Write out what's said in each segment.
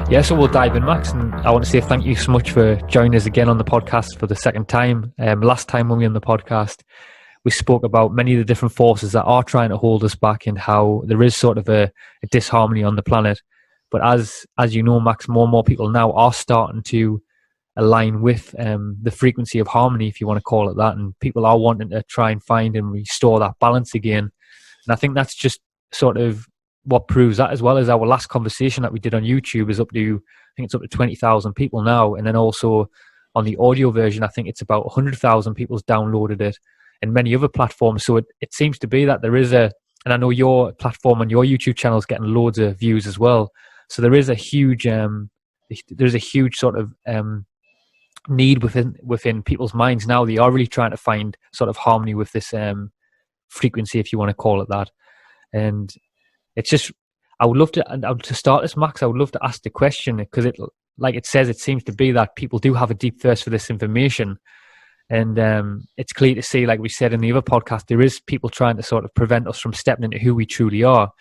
Yeah, so we'll dive in, Max, and I want to say thank you so much for joining us again on the podcast for the second time. Last time when we were on the podcast, we spoke about many of the different forces that are trying to hold us back and how there is sort of a disharmony on the planet. But as you know, Max, more and more people now are starting to align with the frequency of harmony, if you want to call it that, and people are wanting to try and find and restore that balance again. And I think that's just sort of what proves that, as well as our last conversation that we did on YouTube is up to, I think it's up to 20,000 people now. And then also on the audio version, I think it's about 100,000 people's downloaded it, and many other platforms. So it seems to be that there is and I know your platform on your YouTube channel is getting loads of views as well. So there is a huge, there's a huge sort of need within people's minds now. They are really trying to find sort of harmony with this frequency, if you want to call it that. And it's just, I would love to start this, Max. I would love to ask the question, because it, like it says, it seems to be that people do have a deep thirst for this information. And it's clear to see, like we said in the other podcast, there is people trying to sort of prevent us from stepping into who we truly are.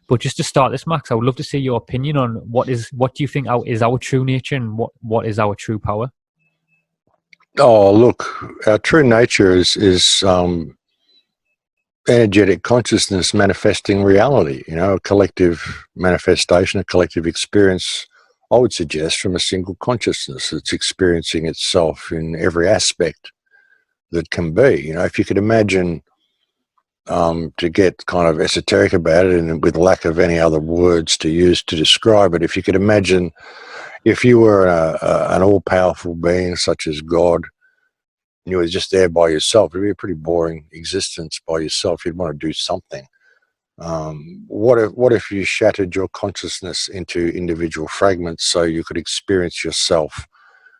But just to start this, Max, I would love to see your opinion on what do you think is our true nature, and what is our true power? Oh, look, our true nature is energetic consciousness manifesting reality, a collective manifestation, a collective experience, I would suggest, from a single consciousness that's experiencing itself in every aspect that can be. If you could imagine, to get kind of esoteric about it and with lack of any other words to use to describe it, if you could imagine if you were an all-powerful being such as God, and you were just there by yourself, it'd be a pretty boring existence by yourself. You'd want to do something. What if you shattered your consciousness into individual fragments so you could experience yourself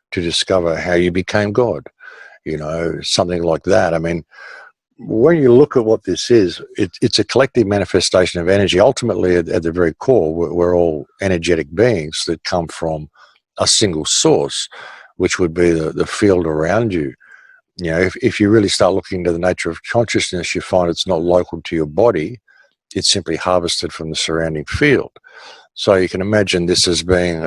to discover how you became God? Something like that. I mean, when you look at what this is, it's a collective manifestation of energy. Ultimately, at the very core, we're all energetic beings that come from a single source, which would be the field around you. If you really start looking into the nature of consciousness, you find it's not local to your body. It's simply harvested from the surrounding field. So you can imagine this as being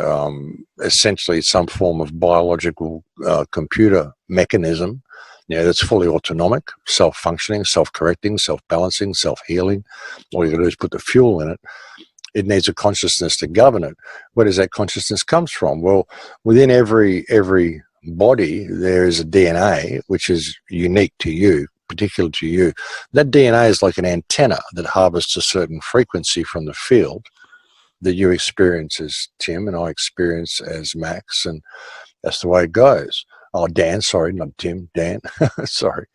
essentially some form of biological computer mechanism, that's fully autonomic, self-functioning, self-correcting, self-balancing, self-healing. All you got to do is put the fuel in it. It needs a consciousness to govern it. Where does that consciousness comes from? Well, within every body, there is a DNA which is unique to you, particular to you. That DNA is like an antenna that harvests a certain frequency from the field that you experience as Tim and I experience as Max, and that's the way it goes. Oh, Dan, sorry, not Tim, Dan. Sorry,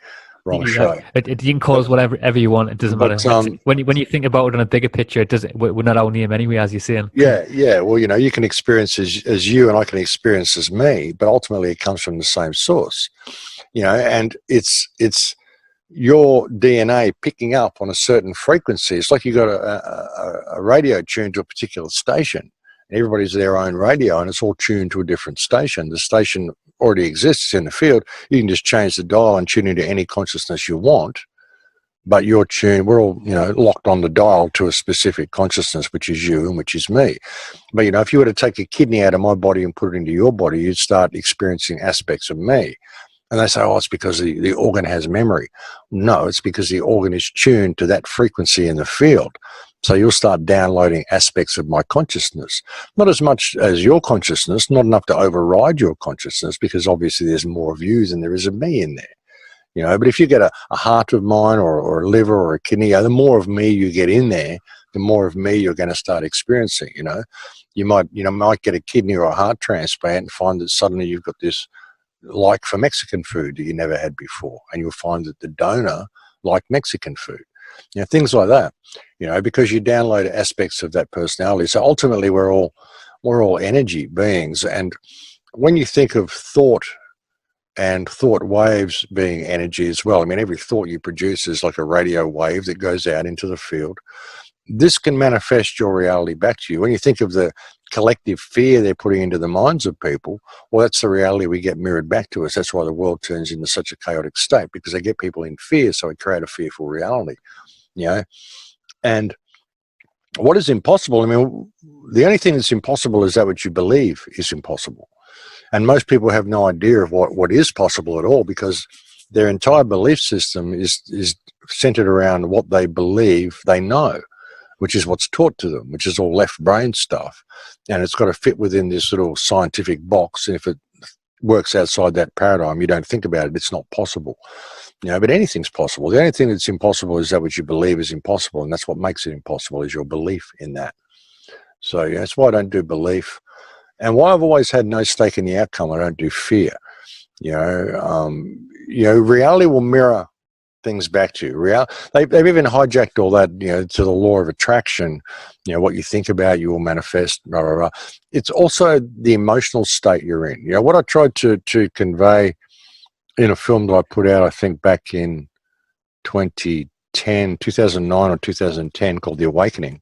wrong show. You can call us whatever you want. It doesn't matter. When you think about it on a bigger picture, we're not our name anyway, as you're saying. Yeah. Well, you can experience as you, and I can experience as me, but ultimately it comes from the same source. And it's your DNA picking up on a certain frequency. It's like you got a radio tuned to a particular station, and everybody's their own radio, and it's all tuned to a different station. The station already exists in the field. You can just change the dial and tune into any consciousness you want, but you're tuned, we're all, locked on the dial to a specific consciousness, which is you and which is me. But, if you were to take a kidney out of my body and put it into your body, you'd start experiencing aspects of me. And they say, oh, it's because the organ has memory. No, it's because the organ is tuned to that frequency in the field. So you'll start downloading aspects of my consciousness. Not as much as your consciousness, not enough to override your consciousness, because obviously there's more of you than there is of me in there. But if you get a heart of mine or a liver or a kidney, the more of me you get in there, the more of me you're going to start experiencing. You might get a kidney or a heart transplant and find that suddenly you've got this like for Mexican food that you never had before, and you'll find that the donor liked Mexican food. Things like that, because you download aspects of that personality. So ultimately we're all energy beings. And when you think of thought and thought waves being energy as well, I mean, every thought you produce is like a radio wave that goes out into the field. This can manifest your reality back to you. When you think of the collective fear they're putting into the minds of people, well, that's the reality we get mirrored back to us. That's why the world turns into such a chaotic state, because they get people in fear, so we create a fearful reality. And what is impossible? I mean, the only thing that's impossible is that which you believe is impossible. And most people have no idea of what is possible at all, because their entire belief system is centered around what they believe they know, which is what's taught to them, which is all left brain stuff. And it's got to fit within this little scientific box. And if it works outside that paradigm, you don't think about it, it's not possible. But anything's possible. The only thing that's impossible is that which you believe is impossible. And that's what makes it impossible, is your belief in that. So that's why I don't do belief. And why I've always had no stake in the outcome. I don't do fear. Reality will mirror things back to you. They've even hijacked all that, to the law of attraction. What you think about, you will manifest, blah, blah, blah. It's also the emotional state you're in. What I tried to convey in a film that I put out, I think back in 2009 or 2010, called The Awakening,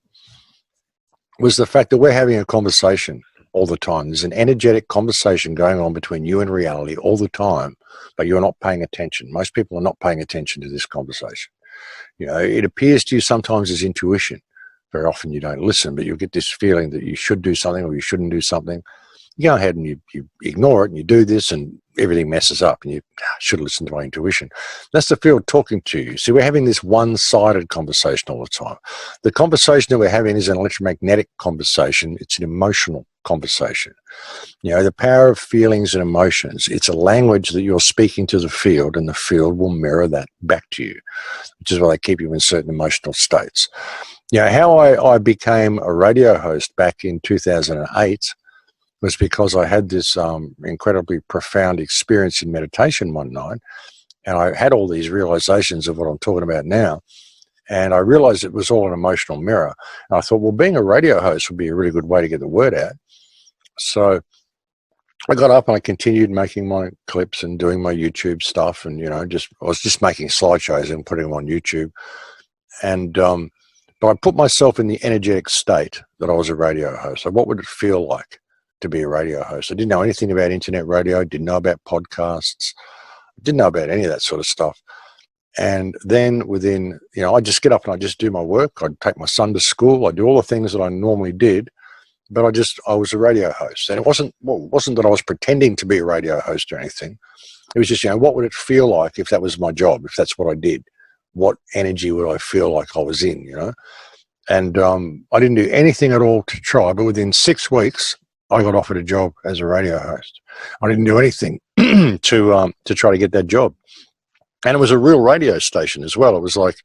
was the fact that we're having a conversation all the time. There's an energetic conversation going on between you and reality all the time, but you're not paying attention. Most people are not paying attention to this conversation. It appears to you sometimes as intuition. Very often you don't listen, but you'll get this feeling that you should do something or you shouldn't do something. You go ahead and you ignore it and you do this and everything messes up and you should listen to my intuition. That's the field talking to you. See, we're having this one-sided conversation all the time. The conversation that we're having is an electromagnetic conversation. It's an emotional conversation. The power of feelings and emotions. It's a language that you're speaking to the field, and the field will mirror that back to you, which is why they keep you in certain emotional states. How I became a radio host back in 2008 was because I had this incredibly profound experience in meditation one night, and I had all these realizations of what I'm talking about now, and I realized it was all an emotional mirror. And I thought, well, being a radio host would be a really good way to get the word out. So I got up and I continued making my clips and doing my YouTube stuff, and I was just making slideshows and putting them on YouTube. And but I put myself in the energetic state that I was a radio host. So what would it feel like to be a radio host? I didn't know anything about internet radio, didn't know about podcasts, didn't know about any of that sort of stuff. And then within, I just get up and I just do my work. I'd take my son to school. I do all the things that I normally did, but I was a radio host. And it wasn't that I was pretending to be a radio host or anything. It was just, what would it feel like if that was my job, if that's what I did? What energy would I feel like I was in, And I didn't do anything at all to try, but within 6 weeks, I got offered a job as a radio host. I didn't do anything to try to get that job. And it was a real radio station as well. It was like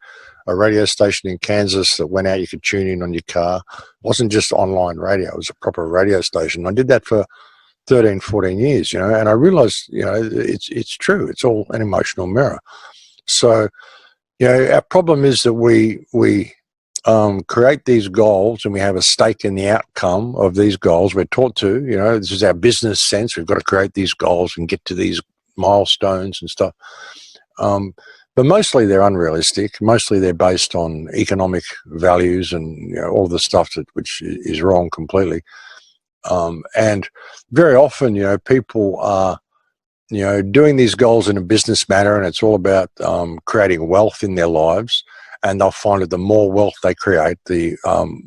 a radio station in Kansas that went out, you could tune in on your car. It wasn't just online radio. It was a proper radio station. I did that for 13, 14 years, and I realized, it's true. It's all an emotional mirror. So, our problem is that we create these goals and we have a stake in the outcome of these goals. We're taught to, this is our business sense. We've got to create these goals and get to these milestones and stuff. But mostly they're unrealistic. Mostly they're based on economic values and all the stuff which is wrong completely. And very often, people are, doing these goals in a business manner, and it's all about creating wealth in their lives. And they'll find that the more wealth they create, the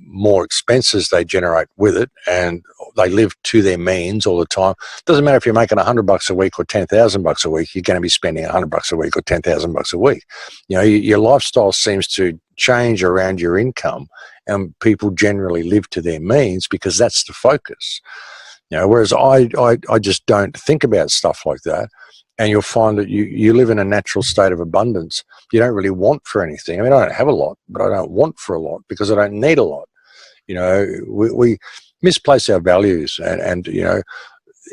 more expenses they generate with it, and they live to their means all the time. Doesn't matter if you're making $100 a week or $10,000 a week, you're going to be spending $100 a week or $10,000 a week. Your lifestyle seems to change around your income, and people generally live to their means because that's the focus. Whereas I just don't think about stuff like that. And you'll find that you live in a natural state of abundance. You don't really want for anything. I mean, I don't have a lot, but I don't want for a lot because I don't need a lot. We misplace our values, and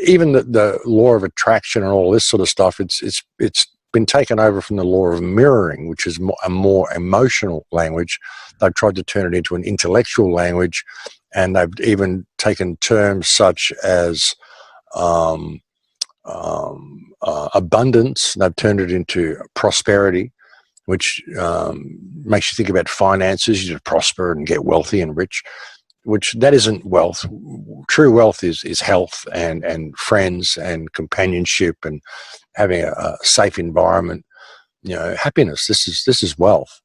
even the law of attraction and all this sort of stuff. It's been taken over from the law of mirroring, which is a more emotional language. They've tried to turn it into an intellectual language, and they've even taken terms such as abundance, and they've turned it into prosperity, which makes you think about finances. You prosper and get wealthy and rich, which that isn't wealth. True wealth is health and friends and companionship and having a safe environment. Happiness. This is wealth.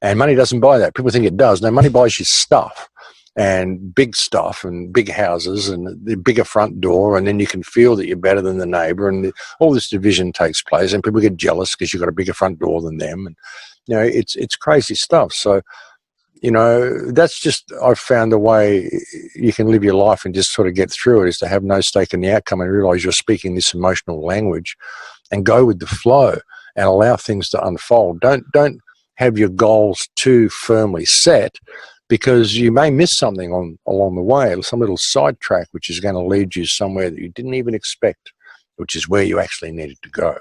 And money doesn't buy that. People think it does. No, money buys you stuff and big stuff and big houses and the bigger front door, and then you can feel that you're better than the neighbour, and all this division takes place, and people get jealous because you've got a bigger front door than them. And, you know, it's crazy stuff. So, you know, that's just, I've found the way you can live your life and just sort of get through it is to have no stake in the outcome and realise you're speaking this emotional language and go with the flow and allow things to unfold. Don't have your goals too firmly set, because you may miss something along the way, some little sidetrack which is going to lead you somewhere that you didn't even expect, which is where you actually needed to go.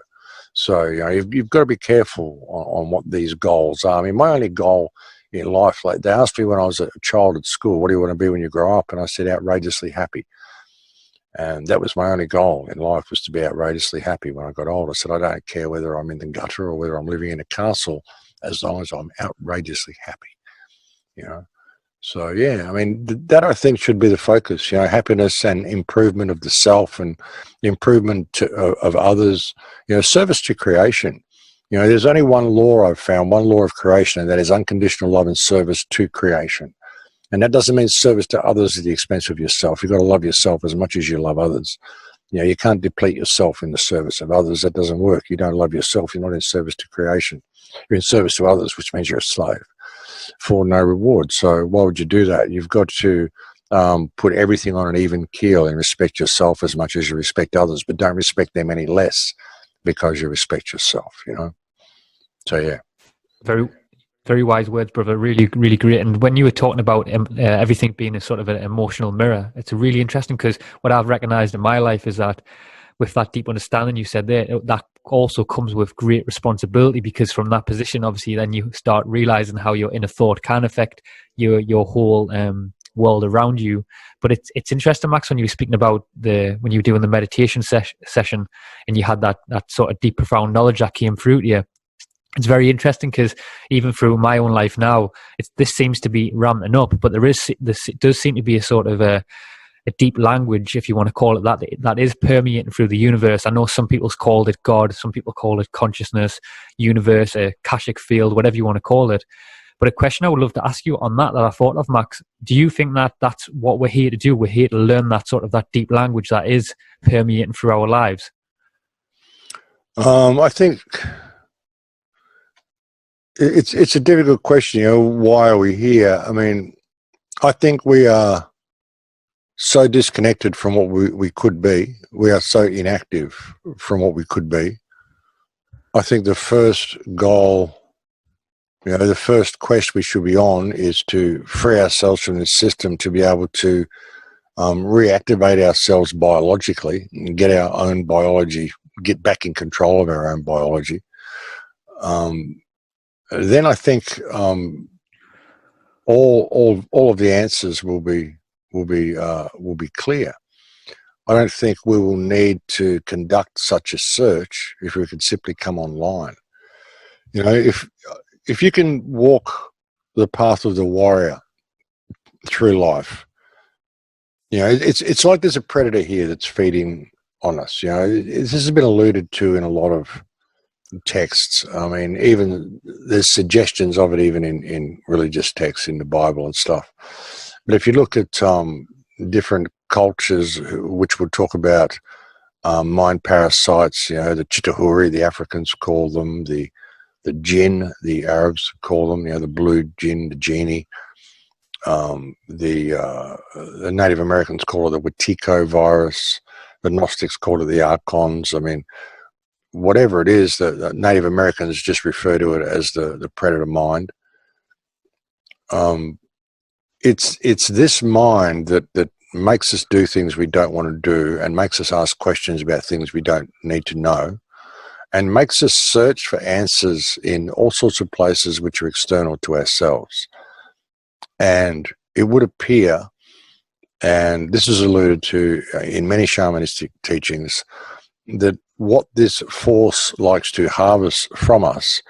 So, you know, you've got to be careful on what these goals are. I mean, my only goal in life, like they asked me when I was a child at school, what do you want to be when you grow up? And I said, outrageously happy. And that was my only goal in life, was to be outrageously happy when I got old. I said, I don't care whether I'm in the gutter or whether I'm living in a castle, as long as I'm outrageously happy, you know. So, yeah, I mean, that I think should be the focus, you know, happiness and improvement of the self and improvement of others, you know, service to creation. You know, there's only one law I've found, one law of creation, and that is unconditional love and service to creation. And that doesn't mean service to others at the expense of yourself. You've got to love yourself as much as you love others. You know, you can't deplete yourself in the service of others. That doesn't work. You don't love yourself. You're not in service to creation. You're in service to others, which means you're a slave for no reward. So why would you do that? You've got to put everything on an even keel and respect yourself as much as you respect others, but don't respect them any less because you respect yourself, you know. So, yeah. Very, very wise words, brother. Really, really great. And when you were talking about everything being a sort of an emotional mirror, it's really interesting, because what I've recognized in my life is that with that deep understanding you said there, that also comes with great responsibility, because from that position, obviously, then you start realizing how your inner thought can affect your whole world around you. But it's interesting, Max, when you were speaking about when you were doing the meditation session and you had that sort of deep, profound knowledge that came through to you. It's very interesting, because even through my own life now, this seems to be ramping up, but this does seem to be a sort of a deep language, if you want to call it that is permeating through the universe. I know some people's called it God, some people call it consciousness, universe, a Akashic field, whatever you want to call it. But a question I would love to ask you on that I thought of, Max, do you think that that's what we're here to do? We're here to learn that sort of that deep language that is permeating through our lives? I think it's a difficult question, you know, why are we here? I mean, I think we are so disconnected from what we could be. We are so inactive from what we could be. I think the first goal, you know, the first quest we should be on is to free ourselves from this system, to be able to reactivate ourselves biologically and get our own biology, get back in control of our own biology. Then I think all of the answers will be clear. I don't think we will need to conduct such a search if we could simply come online. You know, if you can walk the path of the warrior through life, you know, it's like there's a predator here that's feeding on us. You know, this has been alluded to in a lot of texts. I mean, even there's suggestions of it even in religious texts in the Bible and stuff. But if you look at different cultures which would talk about mind parasites, you know, the chitahuri, the Africans call them, the jinn, the Arabs call them, you know, the blue jinn, the genie. The Native Americans call it the Wetiko virus. The Gnostics call it the archons. I mean, whatever it is, the Native Americans just refer to it as the predator mind. It's this mind that makes us do things we don't want to do, and makes us ask questions about things we don't need to know, and makes us search for answers in all sorts of places which are external to ourselves. And it would appear, and this is alluded to in many shamanistic teachings, that what this force likes to harvest from us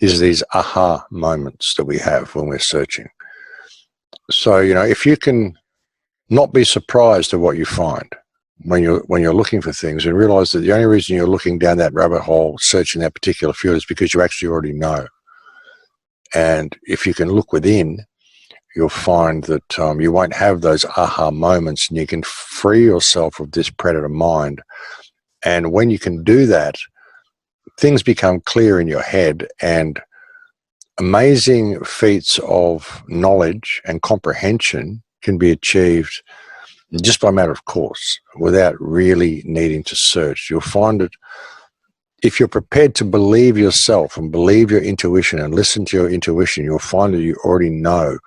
is these aha moments that we have when we're searching. So, you know, if you can not be surprised at what you find when you're looking for things, and realize that the only reason you're looking down that rabbit hole, searching that particular field, is because you actually already know. And if you can look within, you'll find that you won't have those aha moments, and you can free yourself of this predator mind. And when you can do that, things become clear in your head, and amazing feats of knowledge and comprehension can be achieved just by a matter of course, without really needing to search. You'll find it, if you're prepared to believe yourself and believe your intuition and listen to your intuition, you'll find that you already know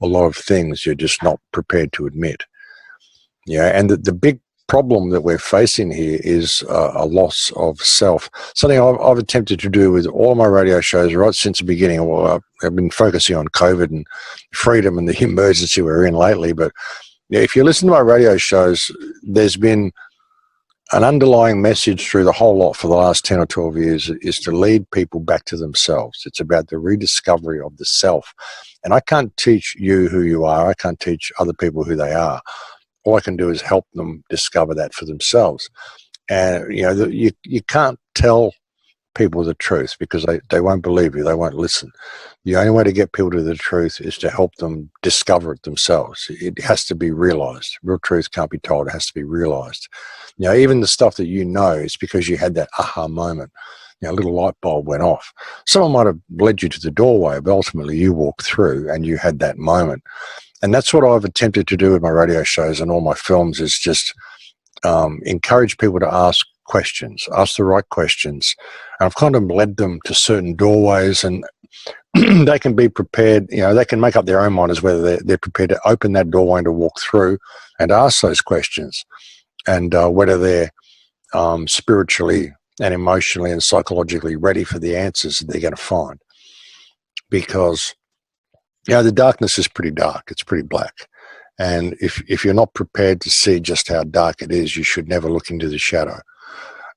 a lot of things you're just not prepared to admit. Yeah, and the big problem that we're facing here is a loss of self. Something I've attempted to do with all my radio shows right since the beginning. Well, I've been focusing on COVID and freedom and the emergency we're in lately, but yeah, if you listen to my radio shows, there's been an underlying message through the whole lot for the last 10 or 12 years is to lead people back to themselves. It's about the rediscovery of the self. And I can't teach you who you are. I can't teach other people who they are. All I can do is help them discover that for themselves. And, you know, you can't tell people the truth because they won't believe you. They won't listen. The only way to get people to the truth is to help them discover it themselves. It has to be realized. Real truth can't be told. It has to be realized. You know, even the stuff that you know is because you had that aha moment. You know, a little light bulb went off. Someone might have led you to the doorway, but ultimately you walked through and you had that moment. And that's what I've attempted to do with my radio shows and all my films is just encourage people to ask questions, ask the right questions. And I've kind of led them to certain doorways, and they can be prepared, you know, they can make up their own mind as whether they're prepared to open that doorway and to walk through and ask those questions, and whether they're spiritually and emotionally and psychologically ready for the answers that they're going to find. Because, you know, the darkness is pretty dark. It's pretty black. And if you're not prepared to see just how dark it is, you should never look into the shadow.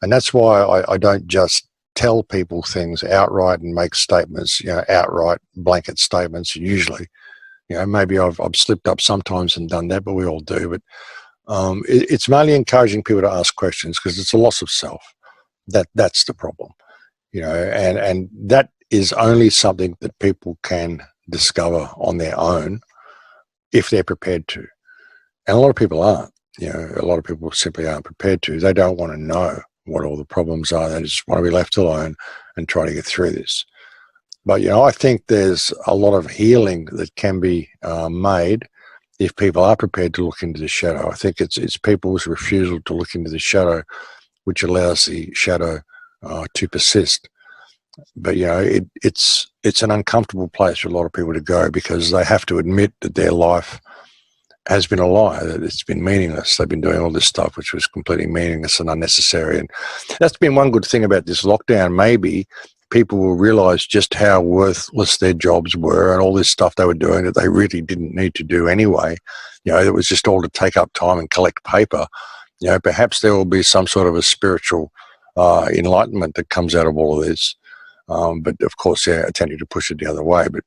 And that's why I don't just tell people things outright and make statements, you know, outright blanket statements usually. You know, maybe I've slipped up sometimes and done that, but we all do. But it's mainly encouraging people to ask questions because it's a loss of self. That's the problem, you know, and that is only something that people can discover on their own if they're prepared to. And a lot of people aren't, you know, a lot of people simply aren't prepared to. They don't want to know what all the problems are. They just want to be left alone and try to get through this. But, you know, I think there's a lot of healing that can be made if people are prepared to look into the shadow. I think it's people's refusal to look into the shadow which allows the shadow to persist. But, you know, it's an uncomfortable place for a lot of people to go because they have to admit that their life has been a lie, that it's been meaningless. They've been doing all this stuff which was completely meaningless and unnecessary. And that's been one good thing about this lockdown. Maybe people will realize just how worthless their jobs were and all this stuff they were doing that they really didn't need to do anyway. You know, it was just all to take up time and collect paper. You know, perhaps there will be some sort of a spiritual enlightenment that comes out of all of this. But of course, yeah, I tend to push it the other way. But,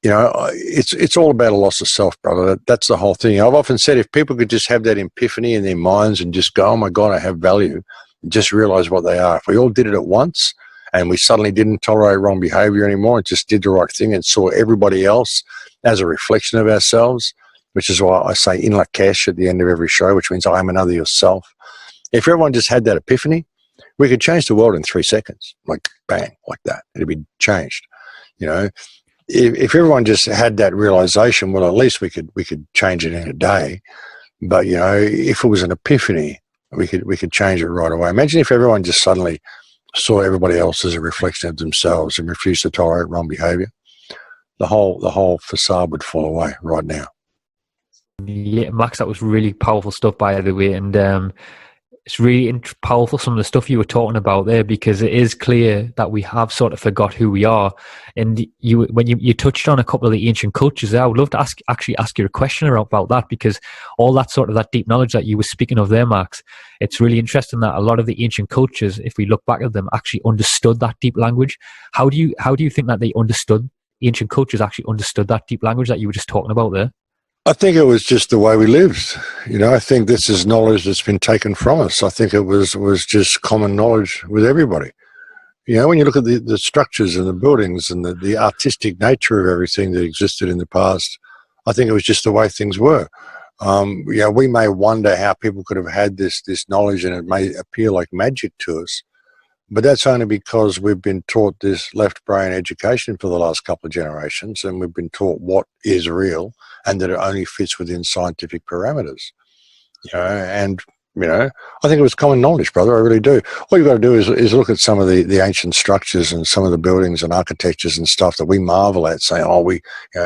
you know, it's all about a loss of self, brother. That's the whole thing. I've often said if people could just have that epiphany in their minds and just go, oh my God, I have value, and just realize what they are. If we all did it at once and we suddenly didn't tolerate wrong behavior anymore and just did the right thing and saw everybody else as a reflection of ourselves, which is why I say in Lakesh at the end of every show, which means I am another yourself. If everyone just had that epiphany, we could change the world in 3 seconds, like bang, like that. It'd be changed. You know, if everyone just had that realization, well, at least we could change it in a day. But, you know, if it was an epiphany, we could change it right away. Imagine if everyone just suddenly saw everybody else as a reflection of themselves and refused to tolerate wrong behavior. The whole facade would fall away right now. Yeah, Max, that was really powerful stuff, by the way, and it's really powerful, some of the stuff you were talking about there, because it is clear that we have sort of forgot who we are. And when you touched on a couple of the ancient cultures there, I would love to ask you a question about that, because all that sort of that deep knowledge that you were speaking of there, Max, it's really interesting that a lot of the ancient cultures, if we look back at them, actually understood that deep language. How do you think that ancient cultures actually understood that deep language that you were just talking about there? I think it was just the way we lived. You know, I think this is knowledge that's been taken from us. I think it was just common knowledge with everybody. You know, when you look at the structures and the buildings and the artistic nature of everything that existed in the past, I think it was just the way things were. You know, we may wonder how people could have had this knowledge, and it may appear like magic to us, but that's only because we've been taught this left brain education for the last couple of generations, and we've been taught what is real and that it only fits within scientific parameters. You know, and you know, I think it was common knowledge, brother. I really do. All you've got to do is look at some of the ancient structures and some of the buildings and architectures and stuff that we marvel at, saying, "Oh, we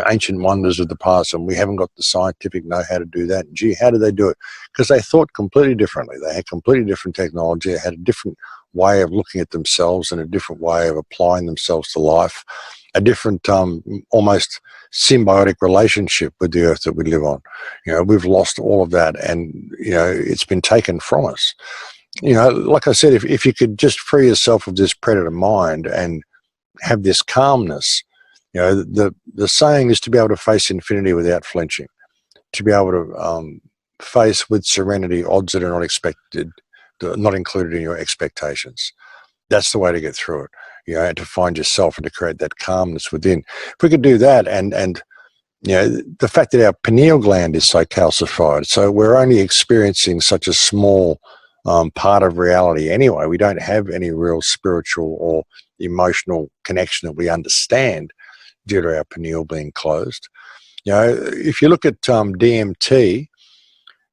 ancient wonders of the past, and we haven't got the scientific know-how to do that." And gee, how did they do it? Because they thought completely differently. They had completely different technology. They had a different way of looking at themselves and a different way of applying themselves to life, a different almost symbiotic relationship with the earth that we live on. You know, we've lost all of that, and you know, it's been taken from us. You know, like I said, if you could just free yourself of this predator mind and have this calmness, you know, the saying is to be able to face infinity without flinching, to be able to face with serenity odds that are not expected, not included in your expectations. That's the way to get through it, you know, and to find yourself and to create that calmness within. If we could do that, and you know, the fact that our pineal gland is so calcified, so we're only experiencing such a small part of reality anyway. We don't have any real spiritual or emotional connection that we understand due to our pineal being closed. You know, if you look at DMT,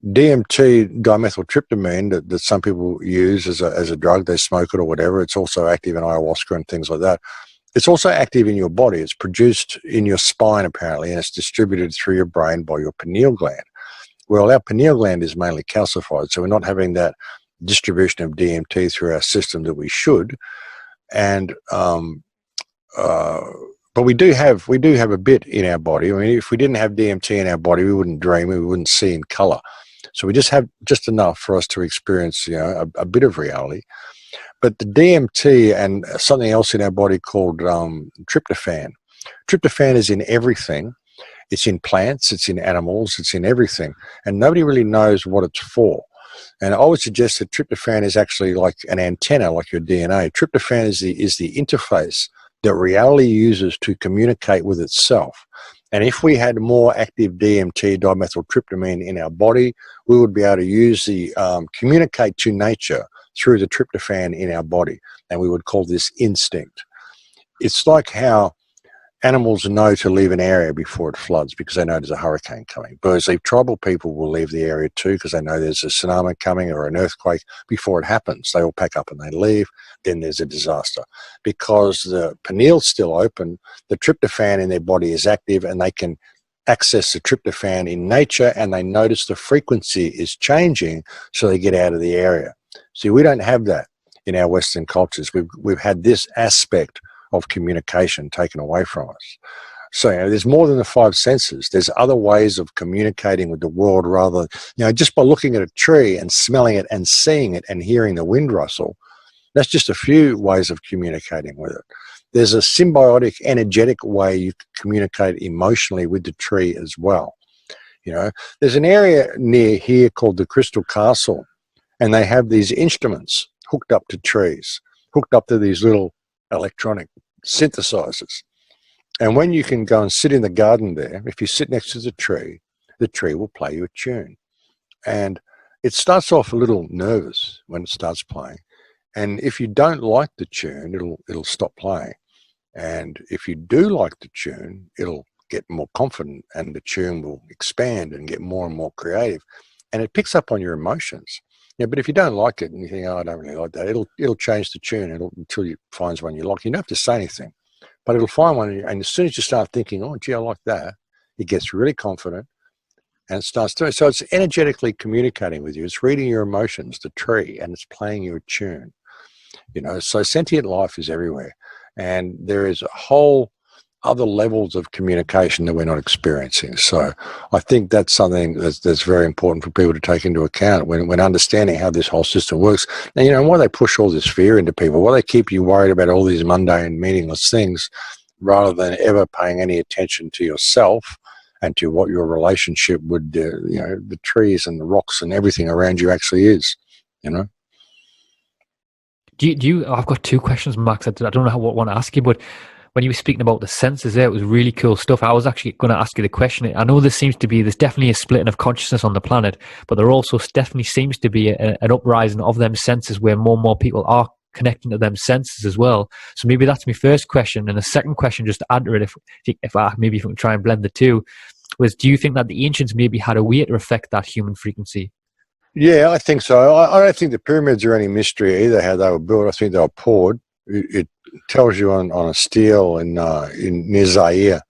dimethyltryptamine that some people use as a drug, they smoke it or whatever. It's also active in ayahuasca and things like that. It's also active in your body. It's produced in your spine apparently, and it's distributed through your brain by your pineal gland. Well, our pineal gland is mainly calcified, so we're not having that distribution of DMT through our system that we should. And but we do have a bit in our body. I mean, if we didn't have DMT in our body, we wouldn't dream, we wouldn't see in color. So we just have just enough for us to experience, you know, a bit of reality. But the DMT and something else in our body called tryptophan. Tryptophan is in everything. It's in plants, it's in animals, it's in everything. And nobody really knows what it's for. And I would suggest that tryptophan is actually like an antenna, like your DNA. Tryptophan is the interface that reality uses to communicate with itself. And if we had more active DMT, dimethyltryptamine, in our body, we would be able to use the communicate to nature through the tryptophan in our body. And we would call this instinct. It's like how animals know to leave an area before it floods because they know there's a hurricane coming. Whereas tribal people will leave the area too because they know there's a tsunami coming or an earthquake before it happens. They all pack up and they leave. Then there's a disaster. Because the pineal's still open, the tryptophan in their body is active and they can access the tryptophan in nature, and they notice the frequency is changing, so they get out of the area. See, we don't have that in our Western cultures. We've had this aspect of communication taken away from us. So, you know, there's more than the five senses. There's other ways of communicating with the world rather, you know, just by looking at a tree and smelling it and seeing it and hearing the wind rustle. That's just a few ways of communicating with it. There's a symbiotic, energetic way you can communicate emotionally with the tree as well. You know, there's an area near here called the Crystal Castle, and they have these instruments hooked up to trees, hooked up to these little electronic synthesizers. And when you can go and sit in the garden there, if you sit next to the tree will play you a tune. And it starts off a little nervous when it starts playing. And if you don't like the tune, it'll stop playing. And if you do like the tune, it'll get more confident and the tune will expand and get more and more creative. And it picks up on your emotions. Yeah, but if you don't like it and you think, oh, I don't really like that, it'll change the tune until it finds one you like. You don't have to say anything, but it'll find one. And as soon as you start thinking, oh, gee, I like that, it gets really confident and it starts doing. So it's energetically communicating with you. It's reading your emotions, the tree, and it's playing you a tune. You know, so sentient life is everywhere. And there is a whole other levels of communication that we're not experiencing. So I think that's something that's very important for people to take into account when understanding how this whole system works. And, you know, why they push all this fear into people, why they keep you worried about all these mundane, meaningless things rather than ever paying any attention to yourself and to what your relationship with, you know, the trees and the rocks and everything around you actually is, you know? I've got two questions, Max. I don't know what I want to ask you, but when you were speaking about the senses there, it was really cool stuff. I was actually going to ask you the question. I know there's definitely a splitting of consciousness on the planet, but there also definitely seems to be an uprising of them senses where more and more people are connecting to them senses as well. So maybe that's my first question. And the second question, just to add to it, if we can try and blend the two, was do you think that the ancients maybe had a way to affect that human frequency? Yeah, I think so. I don't think the pyramids are any mystery either, how they were built. I think they were poured. It tells you on a stele in near Zaire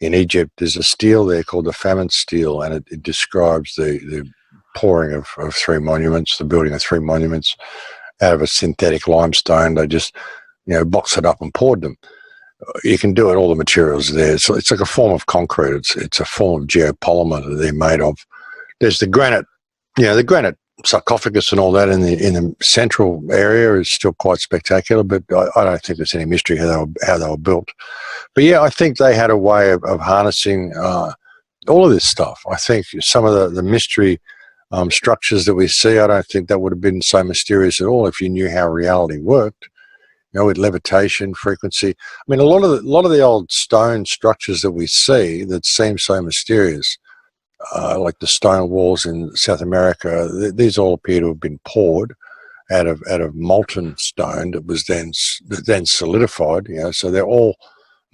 in Egypt, there's a stele there called the famine stele, and it describes the pouring of three monuments, the building of three monuments out of a synthetic limestone. They just, boxed it up and poured them. You can do it, all the materials there. So it's like a form of concrete. It's a form of geopolymer that they're made of. There's the granite, the granite sarcophagus and all that in the central area is still quite spectacular, but I don't think there's any mystery how they were built. But yeah, I think they had a way of harnessing all of this stuff. I think some of the mystery structures that we see, I don't think that would have been so mysterious at all if you knew how reality worked. With levitation, frequency. I mean, a lot of the old stone structures that we see that seem so mysterious, like the stone walls in South America, these all appear to have been poured out of molten stone that was then solidified. So they're all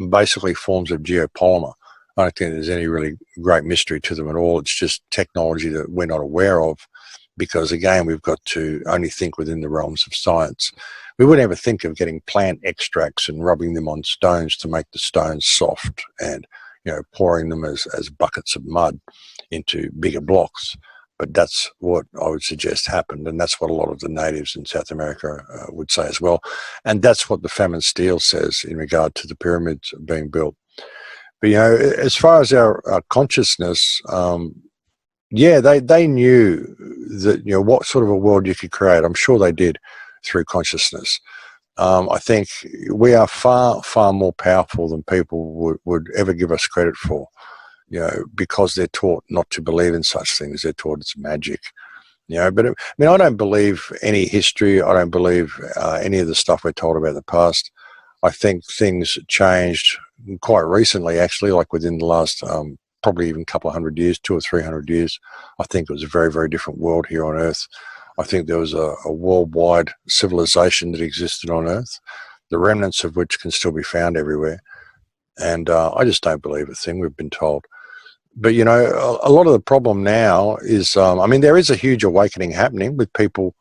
basically forms of geopolymer. I don't think there's any really great mystery to them at all. It's just technology that we're not aware of, because again, we've got to only think within the realms of science. We wouldn't ever think of getting plant extracts and rubbing them on stones to make the stones soft and, pouring them as buckets of mud into bigger blocks. But that's what I would suggest happened, and that's what a lot of the natives in South America would say as well. And that's what the famine stele says in regard to the pyramids being built. But, as far as our consciousness, they knew that, what sort of a world you could create. I'm sure they did through consciousness. I think we are far, far more powerful than people would ever give us credit for, because they're taught not to believe in such things. They're taught it's magic, but I don't believe any history. I don't believe any of the stuff we're told about the past. I think things changed quite recently, actually, like within the last probably even a couple of 100 years, 200 or 300 years. I think it was a very, very different world here on Earth. I think there was a worldwide civilization that existed on Earth, the remnants of which can still be found everywhere. And I just don't believe a thing we've been told. But, a lot of the problem now is, there is a huge awakening happening with people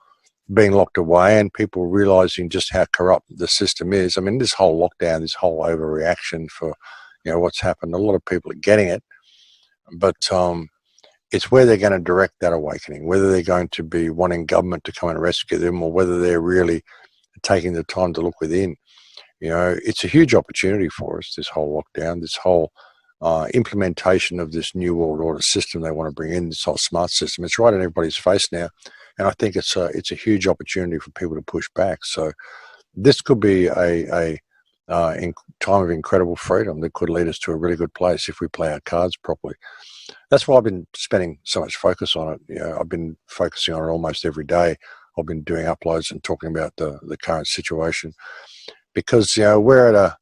being locked away and people realizing just how corrupt the system is. This whole lockdown, this whole overreaction for, what's happened, a lot of people are getting it. But it's where they're going to direct that awakening, whether they're going to be wanting government to come and rescue them or whether they're really taking the time to look within. It's a huge opportunity for us, this whole lockdown, this whole implementation of this new world order system they want to bring in, this whole smart system. It's right in everybody's face now. And I think it's a huge opportunity for people to push back. So this could be a time of incredible freedom that could lead us to a really good place if we play our cards properly. That's why I've been spending so much focus on it. I've been focusing on it almost every day. I've been doing uploads and talking about the current situation because, we're at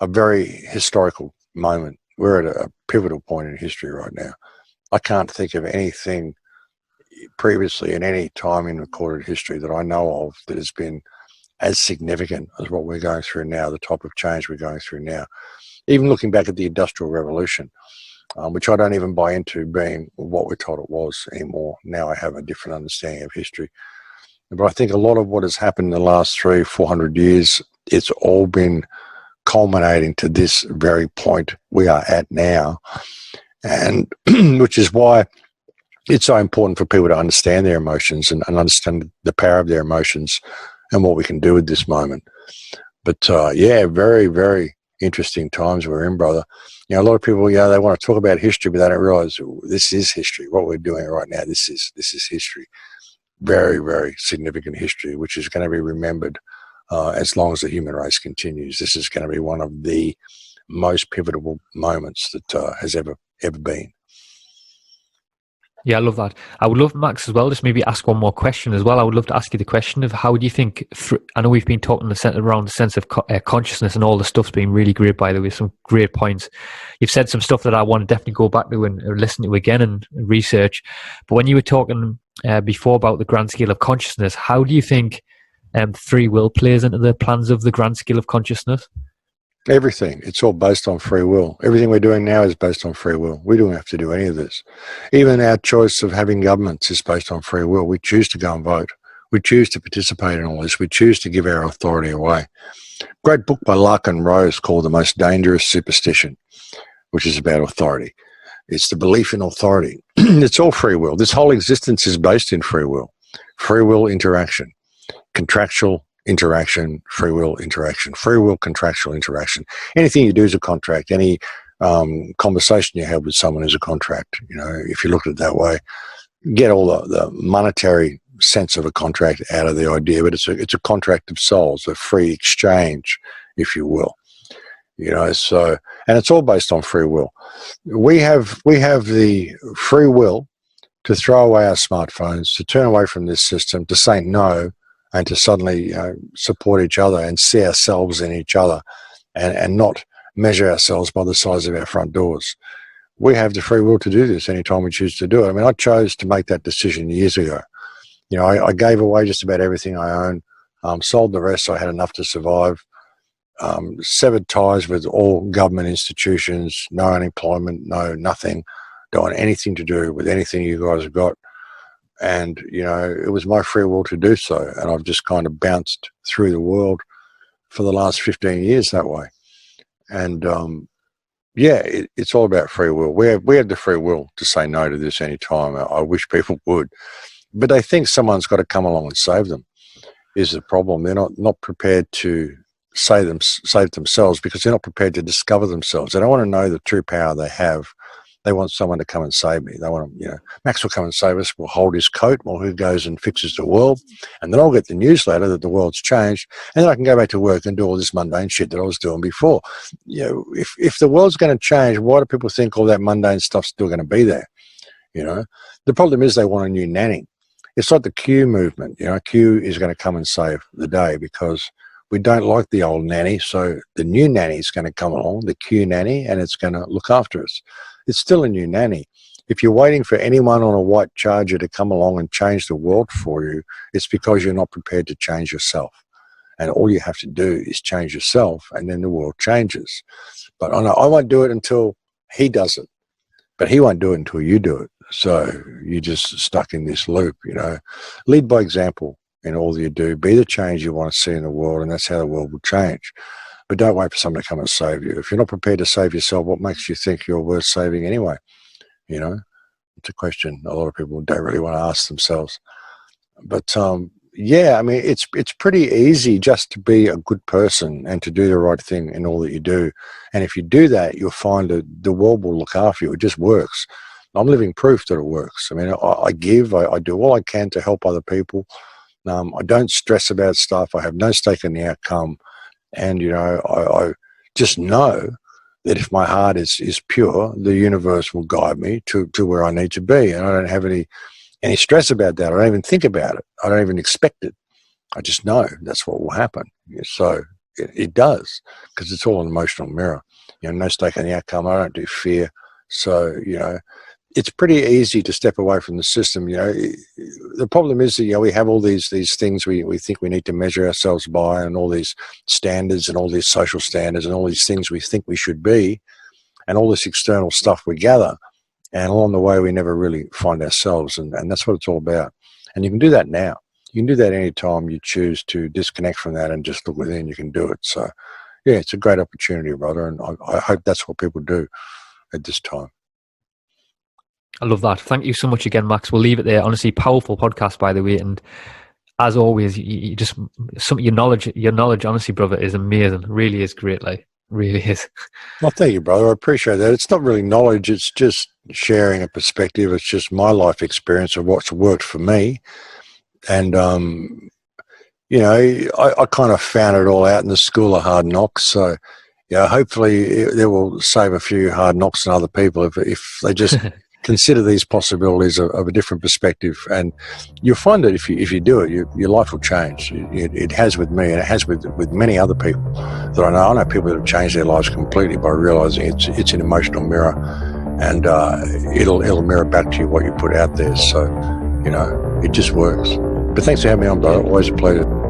a very historical moment. We're at a pivotal point in history right now. I can't think of anything previously in any time in recorded history that I know of that has been as significant as what we're going through now, the type of change we're going through now. Even looking back at the Industrial Revolution, which I don't even buy into being what we're told it was anymore. Now I have a different understanding of history. But I think a lot of what has happened in the last 300-400 years, it's all been culminating to this very point we are at now. And which is why it's so important for people to understand their emotions and understand the power of their emotions and what we can do with this moment. But very, very interesting times we're in, brother. A lot of people, they want to talk about history, but they don't realize this is history. What we're doing right now, this is history. Very, very significant history, which is going to be remembered as long as the human race continues. This is going to be one of the most pivotal moments that has ever been. Yeah, I love that. I would love, Max, as well, just maybe ask one more question as well. I would love to ask you the question of how do you think, I know we've been talking around the sense of consciousness, and all the stuff's been really great, by the way, some great points. You've said some stuff that I want to definitely go back to and listen to again and research. But when you were talking before about the grand scale of consciousness, how do you think free will plays into the plans of the grand scale of consciousness? Everything. It's all based on free will. Everything we're doing now is based on free will. We don't have to do any of this. Even our choice of having governments is based on free will. We choose to go and vote. We choose to participate in all this. We choose to give our authority away. Great book by Larkin Rose called The Most Dangerous Superstition, which is about authority. It's the belief in authority. It's all free will. This whole existence is based in free will. Free will interaction, contractual interaction, free will interaction, free will contractual interaction. Anything you do is a contract. Any conversation you have with someone is a contract. You know, if you look at it that way, get all the monetary sense of a contract out of the idea, but it's a contract of souls, a free exchange, if you will. You know, so, and it's all based on free will. We have the free will to throw away our smartphones, to turn away from this system, to say no, and to suddenly support each other and see ourselves in each other, and not measure ourselves by the size of our front doors. We have the free will to do this anytime we choose to do it. I mean, I chose to make that decision years ago. You know, I gave away just about everything I own, sold the rest so I had enough to survive, severed ties with all government institutions, no unemployment, nothing, don't want anything to do with anything you guys have got. And, you know, it was my free will to do so. And I've just kind of bounced through the world for the last 15 years that way. And, it's all about free will. We have the free will to say no to this anytime. I wish people would. But they think someone's got to come along and save them is the problem. They're not prepared to save themselves because they're not prepared to discover themselves. They don't want to know the true power they have. They want someone to come and save me. They want to, Max will come and save us. We'll hold his coat while he goes and fixes the world. And then I'll get the newsletter that the world's changed. And then I can go back to work and do all this mundane shit that I was doing before. You know, if the world's going to change, why do people think all that mundane stuff's still going to be there? You know, the problem is they want a new nanny. It's like the Q movement. You know, Q is going to come and save the day because we don't like the old nanny. So the new nanny is going to come along, the Q nanny, and it's going to look after us. It's still a new nanny. If you're waiting for anyone on a white charger to come along and change the world for you, it's because you're not prepared to change yourself. And all you have to do is change yourself, and then the world changes. But I won't do it until he does it. But he won't do it until you do it. So you're just stuck in this loop, you know. Lead by example in all that you do. Be the change you want to see in the world, and that's how the world will change. But don't wait for someone to come and save you. If you're not prepared to save yourself, what makes you think you're worth saving anyway? You know, it's a question a lot of people don't really want to ask themselves. But I mean, it's pretty easy just to be a good person and to do the right thing in all that you do. And if you do that, you'll find that the world will look after you. It just works. I'm living proof that it works. I mean, I give, I do all I can to help other people. I don't stress about stuff. I have no stake in the outcome. And, you know, I just know that if my heart is pure, the universe will guide me to where I need to be. And I don't have any stress about that. I don't even think about it. I don't even expect it. I just know that's what will happen. So it does, because it's all an emotional mirror. You know, no stake in the outcome. I don't do fear. So, you know, it's pretty easy to step away from the system. You know, the problem is that, you know, we have all these things we think we need to measure ourselves by, and all these standards and all these social standards and all these things we think we should be, and all this external stuff we gather. And along the way, we never really find ourselves. And that's what it's all about. And you can do that now. You can do that anytime you choose to disconnect from that and just look within. You can do it. So, yeah, it's a great opportunity, brother. And I hope that's what people do at this time. I love that. Thank you so much again, Max. We'll leave it there. Honestly, powerful podcast, by the way. And as always, you just your knowledge, honestly, brother, is amazing. Really is great. Like, really is. Well, thank you, brother. I appreciate that. It's not really knowledge. It's just sharing a perspective. It's just my life experience of what's worked for me. And, you know, I kind of found it all out in the school of hard knocks. So, yeah, hopefully it will save a few hard knocks on other people if they just consider these possibilities of a different perspective, and you'll find that if you do it, your life will change. It has with me, and it has with many other people that I know. I know people that have changed their lives completely by realizing it's an emotional mirror, and it'll mirror back to you what you put out there. So, it just works. But thanks for having me on, brother. Always a pleasure.